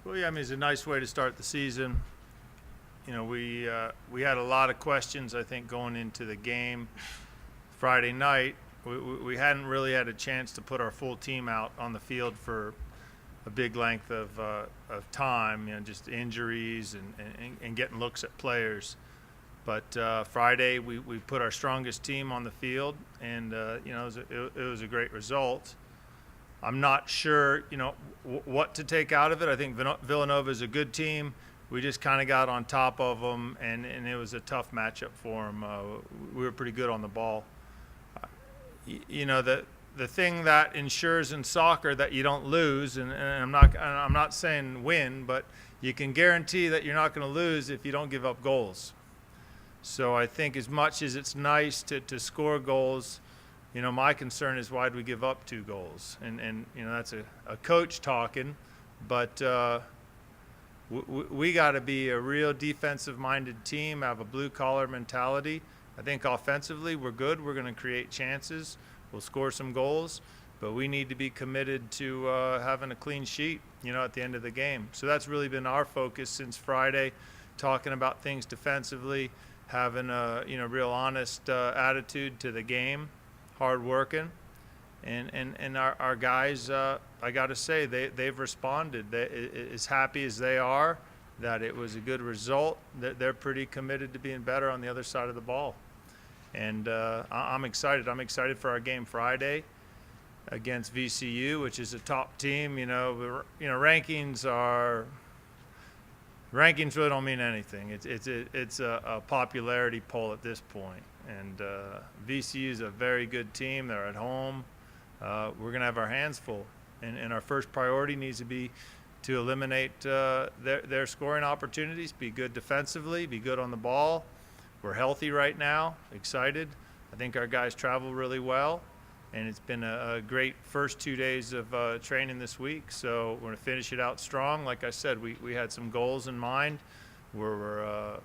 Well, yeah, I mean, it's a nice way to start the season. You know, we had a lot of questions, I think, going into the game Friday night. We hadn't really had a chance to put our full team out on the field for a big length of time, you know, just injuries and getting looks at players. But Friday we put our strongest team on the field, and you know, it was a great result. I'm not sure, you know, what to take out of it. I think Villanova is a good team. We just kind of got on top of them, and it was a tough matchup for them. We were pretty good on the ball. You know, the thing that ensures in soccer that you don't lose, and I'm not saying win, but you can guarantee that you're not going to lose if you don't give up goals. So I think as much as it's nice to score goals, you know, my concern is why do we give up 2 goals? And you know, that's a coach talking, but we got to be a real defensive-minded team, have a blue-collar mentality. I think offensively we're good. We're going to create chances. We'll score some goals, but we need to be committed to having a clean sheet, you know, at the end of the game. So that's really been our focus since Friday, talking about things defensively, having a, you know, real honest attitude to the game. Hard working, and our guys, I got to say, they've responded. As happy as they are that it was a good result, they're pretty committed to being better on the other side of the ball. And I'm excited. I'm excited for our game Friday against VCU, which is a top team. You know, rankings really don't mean anything. It's a popularity poll at this point. And VCU is a very good team. They're at home. We're going to have our hands full. And our first priority needs to be to eliminate their scoring opportunities, be good defensively, be good on the ball. We're healthy right now, excited. I think our guys travel really well. And it's been a great first 2 days of training this week. So we're going to finish it out strong. Like I said, we had some goals in mind. We're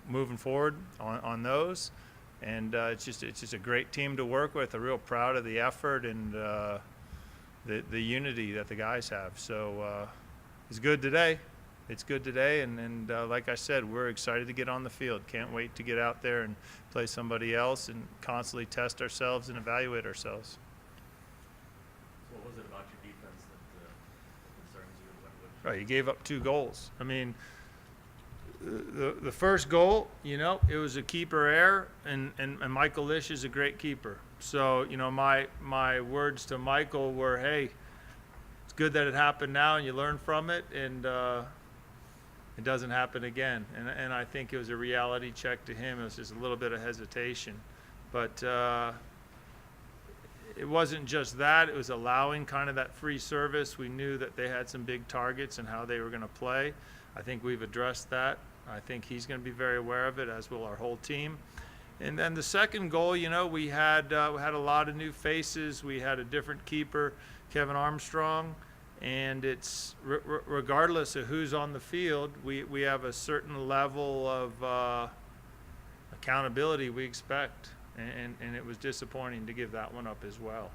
moving forward on those, and it's just a great team to work with. I'm real proud of the effort and the unity that the guys have. So it's good today. It's good today, and like I said, we're excited to get on the field. Can't wait to get out there and play somebody else and constantly test ourselves and evaluate ourselves. So what was it about your defense that concerns you? Right, you gave up 2 goals. I mean, the first goal, you know, it was a keeper error, and Michael Lish is a great keeper. So, you know, my words to Michael were, hey, it's good that it happened now and you learn from it, and it doesn't happen again. And I think it was a reality check to him. It was just a little bit of hesitation. But it wasn't just that. It was allowing kind of that free service. We knew that they had some big targets and how they were going to play. I think we've addressed that. I think he's going to be very aware of it, as will our whole team. And then the second goal, you know, we had a lot of new faces. We had a different keeper, Kevin Armstrong, and it's regardless of who's on the field, we have a certain level of accountability we expect, and it was disappointing to give that one up as well.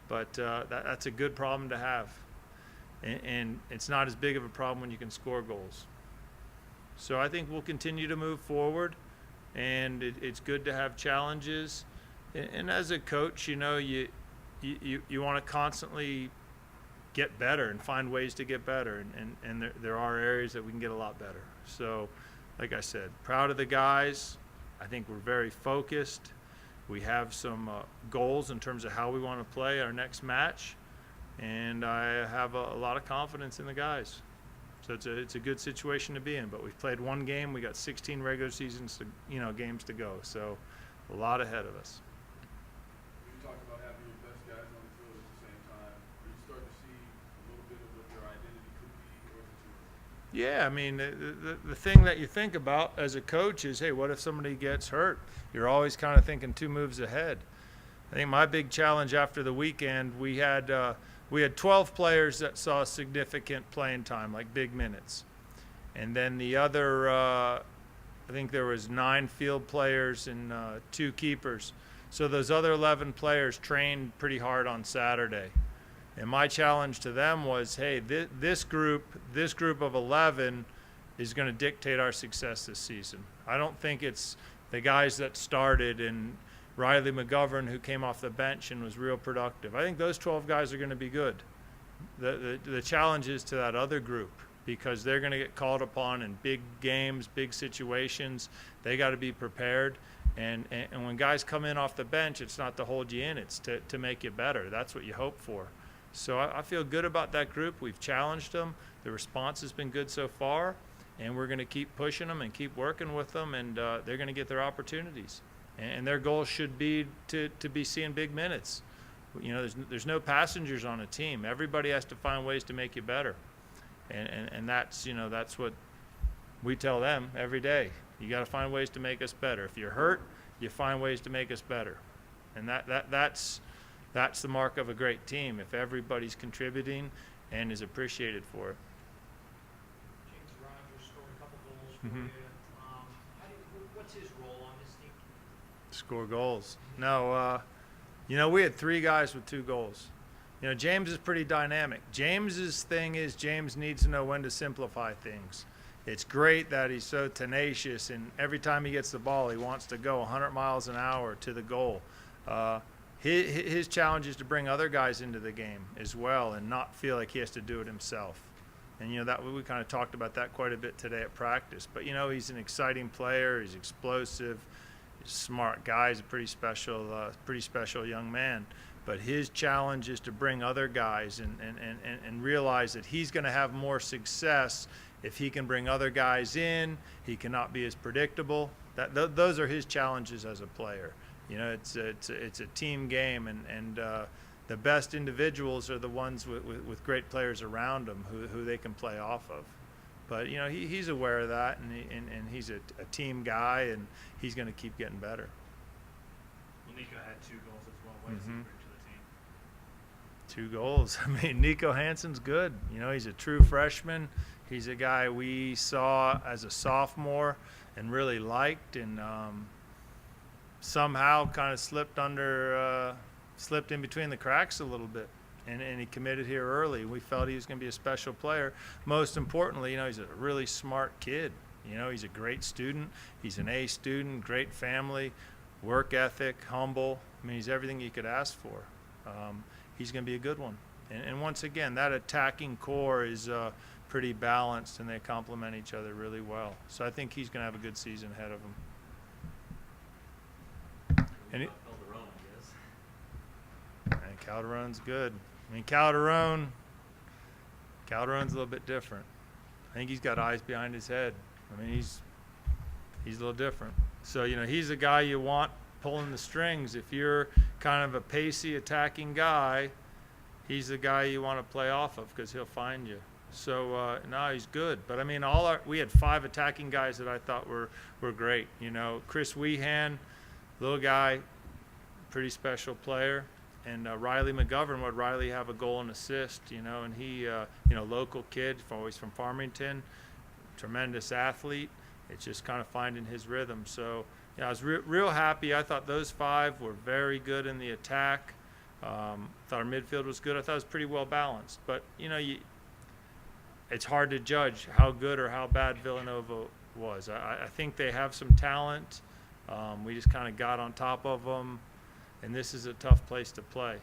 But that's a good problem to have, and it's not as big of a problem when you can score goals. So I think we'll continue to move forward, and it's good to have challenges. And as a coach, you know, you want to constantly get better and find ways to get better, and there are areas that we can get a lot better. So, like I said, proud of the guys. I think we're very focused. We have some goals in terms of how we want to play our next match, and I have a lot of confidence in the guys. So it's a good situation to be in. But we've played one game. We got 16 regular seasons games to go. So a lot ahead of us. You talk about having your best guys on the field at the same time. Are you starting to see a little bit of what their identity could be, or is it too early? Yeah, I mean, the thing that you think about as a coach is, hey, what if somebody gets hurt? You're always kind of thinking 2 moves ahead. I think my big challenge after the weekend, we had 12 players that saw significant playing time, like big minutes. And then the other, I think there was 9 field players and 2 keepers. So those other 11 players trained pretty hard on Saturday. And my challenge to them was, hey, this group of 11 is going to dictate our success this season. I don't think it's the guys that started and Riley McGovern, who came off the bench and was real productive. I think those 12 guys are going to be good. The challenge is to that other group, because they're going to get called upon in big games, big situations. They got to be prepared. And when guys come in off the bench, it's not to hold you in, it's to make you better. That's what you hope for. So I feel good about that group. We've challenged them. The response has been good so far, and we're going to keep pushing them and keep working with them, and they're going to get their opportunities. And their goal should be to be seeing big minutes. You know, there's no passengers on a team. Everybody has to find ways to make you better. And that's, you know, that's what we tell them every day. You got to find ways to make us better. If you're hurt, you find ways to make us better. And that's the mark of a great team, if everybody's contributing and is appreciated for it. James Rogers scored a couple goals for you. What's his role on this team? Score goals. No, you know, we had 3 guys with 2 goals. You know, James is pretty dynamic. James's thing is James needs to know when to simplify things. It's great that he's so tenacious, and every time he gets the ball, he wants to go 100 miles an hour to the goal. His challenge is to bring other guys into the game as well and not feel like he has to do it himself. And, you know, that we kind of talked about that quite a bit today at practice. But, you know, he's an exciting player. He's explosive. He's a smart guy. He's a pretty special young man. But his challenge is to bring other guys and realize that he's going to have more success if he can bring other guys in. He cannot be as predictable. Those are his challenges as a player. You know, it's a team game, and the best individuals are the ones with great players around them who they can play off of. But, you know, he's aware of that, and he's a team guy, and he's going to keep getting better. Well, Nico had 2 goals as well. What does he bring to the team? 2 goals. I mean, Nico Hansen's good. You know, he's a true freshman. He's a guy we saw as a sophomore and really liked, and somehow kind of slipped in between the cracks a little bit, and he committed here early. We felt he was going to be a special player. Most importantly, you know, he's a really smart kid. You know, he's a great student. He's an A student, great family, work ethic, humble. I mean, he's everything you could ask for. He's going to be a good one. And once again, that attacking core is pretty balanced, and they complement each other really well. So I think he's going to have a good season ahead of him. And Calderon, I guess. And Calderon's good. I mean, Calderon's a little bit different. I think he's got eyes behind his head. I mean, he's a little different. So, you know, he's a guy you want pulling the strings. If you're kind of a pacey attacking guy, he's the guy you want to play off of, because he'll find you. So no, he's good. But I mean, we had 5 attacking guys that I thought were great. You know, Chris Weehan, little guy, pretty special player, and Riley McGovern. Would Riley have a goal and assist? You know, and he, you know, local kid, always from Farmington, tremendous athlete. It's just kind of finding his rhythm. So yeah, I was real happy. I thought those 5 were very good in the attack. Thought our midfield was good. I thought it was pretty well balanced. But you know, it's hard to judge how good or how bad Villanova was. I think they have some talent. We just kind of got on top of them, and this is a tough place to play.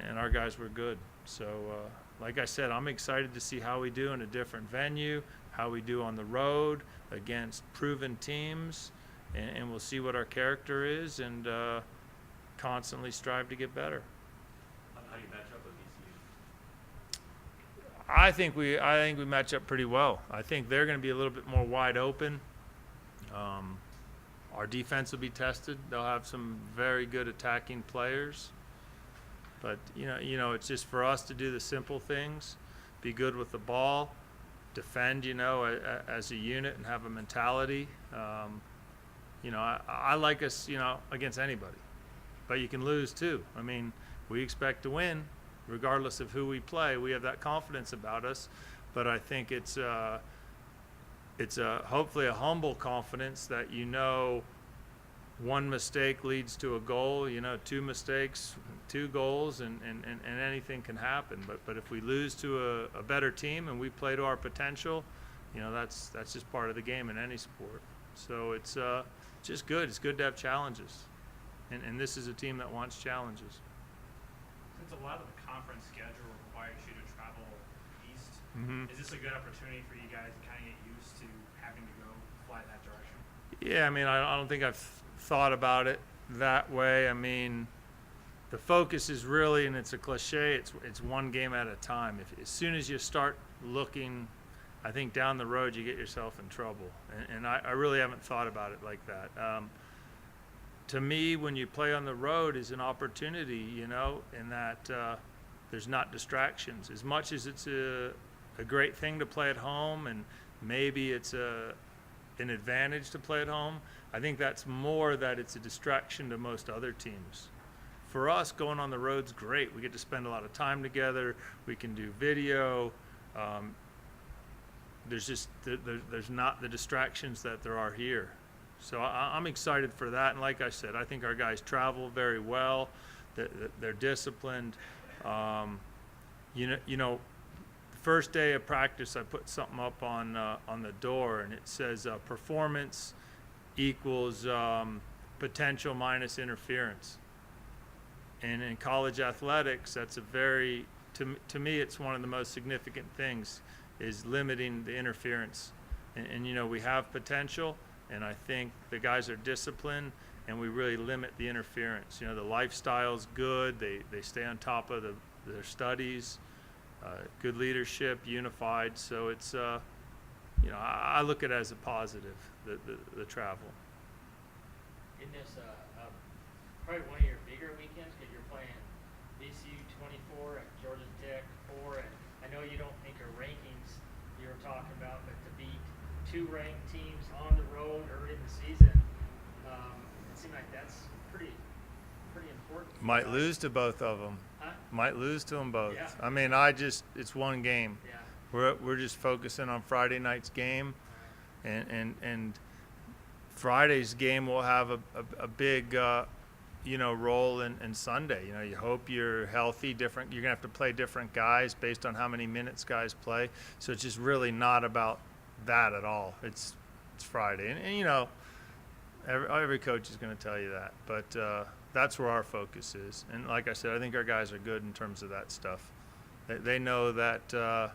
And our guys were good. So, like I said, I'm excited to see how we do in a different venue, how we do on the road against proven teams, and we'll see what our character is, and constantly strive to get better. How do you match up with VCU? I think we match up pretty well. I think they're going to be a little bit more wide open. Our defense will be tested. They'll have some very good attacking players. But you know, it's just for us to do the simple things, be good with the ball, defend, you know, as a unit, and have a mentality. You know, I like us, you know, against anybody, but you can lose too. I mean, we expect to win, regardless of who we play. We have that confidence about us, but I think it's hopefully a humble confidence that, you know, one mistake leads to a goal, you know, two mistakes, two goals, and anything can happen. But if we lose to a better team and we play to our potential, you know, that's just part of the game in any sport. So it's just good. It's good to have challenges. And this is a team that wants challenges. Since a lot of the conference schedule requires you to travel east, Mm-hmm. is this a good opportunity for you guys to kind of get used to having to go fly that direction? Yeah, I mean, I don't think I've thought about it that way. I mean, the focus is really, and it's a cliche, it's one game at a time. As soon as you start looking, I think down the road you get yourself in trouble. And I really haven't thought about it like that. To me, when you play on the road is an opportunity, you know, in that there's not distractions. As much as it's a great thing to play at home, and maybe it's an advantage to play at home, I think that's more that it's a distraction to most other teams. For us, going on the road's great. We get to spend a lot of time together. We can do video. There's not the distractions that there are here. So I'm excited for that. And like I said, I think our guys travel very well. They're disciplined. You know, the first day of practice, I put something up on the door, and it says performance equals potential minus interference. And in college athletics, that's a very, to me, it's one of the most significant things, is limiting the interference. And you know, we have potential, and I think the guys are disciplined, and we really limit the interference. You know, the lifestyle's good. They stay on top of their studies, good leadership, unified. So it's, you know, I look at it as a positive, the travel. In this, probably one of your bigger weekends, because you're playing VCU 24 and Georgia Tech 4, and I know you don't think of rankings you were talking about, but to beat two ranked teams on the road early in the season, it seemed like that's pretty important. Might lose to both of them. Huh? Might lose to them both. Yeah. I mean, it's one game. Yeah. We're just focusing on Friday night's game, and Friday's game will have a big you know, role in Sunday. You know, you hope you're healthy. You're gonna have to play different guys based on how many minutes guys play. So it's just really not about that at all. It's Friday, and you know, every coach is going to tell you that. But that's where our focus is. And like I said, I think our guys are good in terms of that stuff. They know that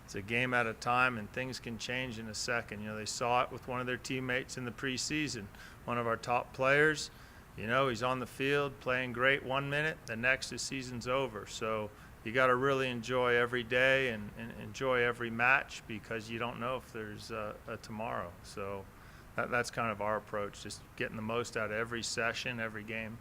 it's a game at a time, and things can change in a second. You know, they saw it with one of their teammates in the preseason. One of our top players, you know, he's on the field playing great 1 minute. The next, his season's over. So you got to really enjoy every day and enjoy every match, because you don't know if there's a tomorrow. So that's kind of our approach, just getting the most out of every session, every game.